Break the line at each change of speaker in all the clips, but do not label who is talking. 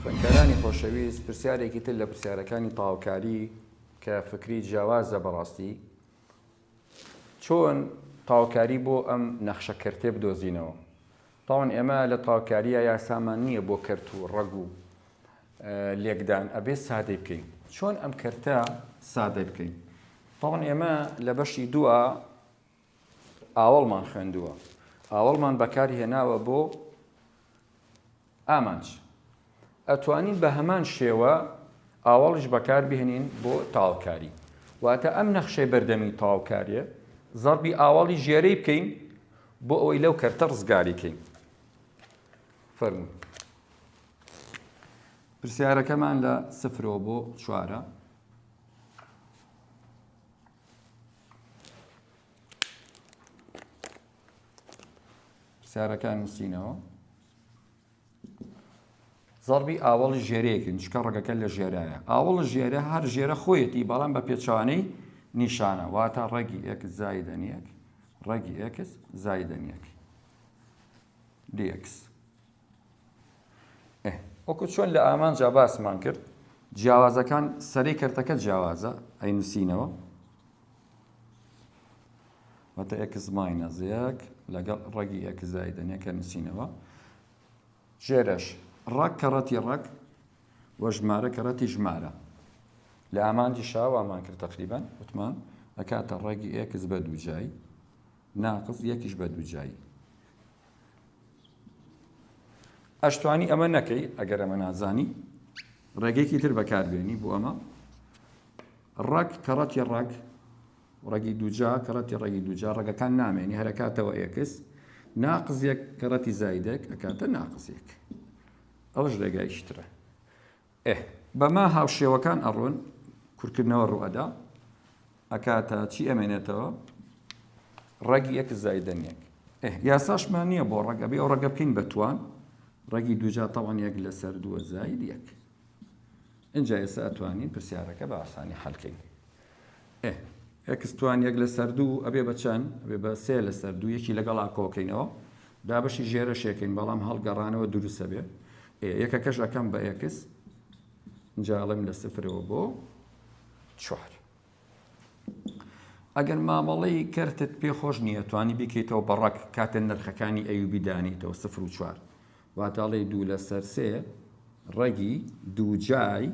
خوێندکارانی خۆشەویست پرسیارێکی تر لە پرسیارەکانی تاوکاری کە فکری جیاوازە بەڕاستی چۆن تاوکاری بۆ ئەم نەخشەکردێ بدۆزینەوە. تاوان ئێمە لە تاوکاریە یاسامان نییە بۆ کەرت و ڕەگ و لێکدان ئەبێ سادەی بکەین. چۆن ئەم کەرتە سادەی بکەین؟ تاوان ئێمە لە بەشی دووە ئاوەڵمان خوێندووە، ئاوەڵمان بەکاری هێناوە بۆ ئامانج. ئەتوانین بە هەمان شێوە ئاوەڵش بەکار بهێنین بۆ تاوکاری. واتە ئەم نەخشەی بەردەمی تاوکاریە زەربی ئاوەڵی ژێرەی بکەین بۆ ئەوەی لەو کەرتە ڕزگاری بکەین. فەرموو. پرسیارەکەمان لە 0 بۆ 4. پرسیارەکان نووسینەوە. زەربی ئاوەڵی ژێرەیەکن چکە ڕەگەکە لە ژێرایە. ئاوەڵ ژێرە هەر ژێرە خۆیەتی بەڵام بە پێچوانەی نیشانە، واتە ڕەگی x زائیدەن یەک، ڕەگی x زائیدەن یەک dx. وەکو چۆن لە ئامانجا باسمان کرد، جیاوازەکان سەرەی کەرتەکە جیاوازە ئەینووسینەوە، واتە x ماینەس یەک لەگەڵ ڕەگی x زائیدەن یەکە نووسینەوە. ژێرەش ڕەگ کەڕەتی ڕەگ و ژمارە کەڕەتی ژمارە. لە ئامانجی شاوامان کرد تەقریبەن وتمان ئەکاتە ڕەگی x بە دووجایی ناقص یەکیش بە دووجایی. ئەشتوانی ئەمە نەکەی ئەگەر ئەمە نازانی ڕێگەیەکی تر بەکاربێنی بۆ ئەمە. ڕەگ کەڕەتی ڕەگ ڕەگی دووجا کەڕەتی ڕەگی دووجا ڕەگەکان نامێنی هەرەکاتەوە x ناقص یەک کەڕەتی زایدێک ئەکاتە ناقص یەک. ئەوش ڕێگایشی ترە. بەما هاوشێوەکان ئەڕۆن کورتکردنەوە ڕوئەدا ئەکاتە چی ئەمێنێتەوە؟ ڕەگی x زایدەن یەک. یاساشمان نییە بۆ ڕەگ، ئەبێ ئەو ڕەگە بکەین بە توان. ڕەگی دووجا تەوان یەک لەسەر دووە زاید یەک. ئینجا ئێستا ئەتوانین پرسیارەکە بە ئاسانی حەڵکەین. x توان یەک لەسەر دوو ئەبێ بە چەند؟ ئەبێ بە 3 لەسەر دوو یەکی لەگەڵا کۆکەینەوە دابەشی ژێرەشێکین بەڵام هەڵگەڕانەوە دروستە بێ. یەکەکەش ئەەکەم بە x اینجا ئەڵێم لە 0 بۆ 4. ئەگەر مامەڵەی کەرتت پێ خۆش نییە توانی بکەیتەوە بە ڕەگ کاتە نرخەکانی ئەیوبی دانیتەوە 0 و 4 واتاڵی 2 لەسەر 3 ڕەگی دووجای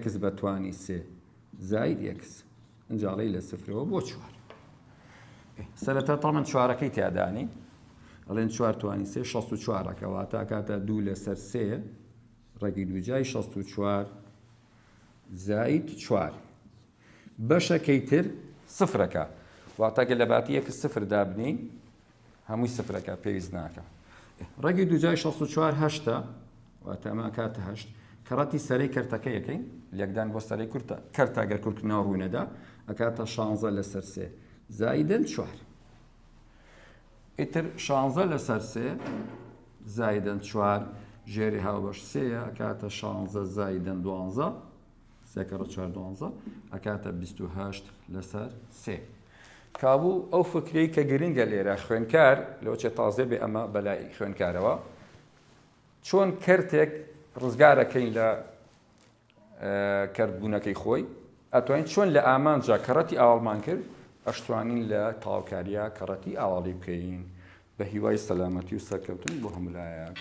x بە توانی 3 زاید x ئەنجاڵی لە 0 بۆ 4. سەرەتا تەڵمن 4ەکەی تیادانی ئەڵێن 4 توانی 3 64 کەواتە کاتە 2 لەسەر 3 ڕەگی دووجای 64 زاید 4 بەشەکەی تر سفرەکە واتەگە لە باتی یەک سفر دابنین هەمووی سفرەکە پێویست ناکە. ڕەگی دووجای 64 هەشتە واتە ئەمە کاتە هەشت کەڕەتی سەرەی کەرتەکە یەکەین لێکدان بۆ سەرەی کەرتە ئەگەر کورتکردنەوە ڕووینەدا ئەکاتە 16 لەسەر 3 زایدەن 4. ئیتر 16 لەسەر 3 زایدەن 4 ژێری هاوبەش 3 ئەکاتە 16 زایدەن 12 3 کەڕە 4 12 ئەکاتە 28 لەسەر 3. کابوو ئەو فکرەی کە گرنگە لێرە خوێنکار لەوچێ تازێ بێ ئەمە بەلای خوێنکارەوە چۆن کەرتێک ڕزگارەکەین لە کەرتبوونەکەی خۆی ئەتوانین چۆن لە ئامانجا کەڕەتی ئاوەڵمان کرد ئەشتوانین لە تاوکاریە کەڕەتی ئاوەڵی بکەین. بە هیوای سەلامەتی و سەرکەوتن بۆ هەمولایەک.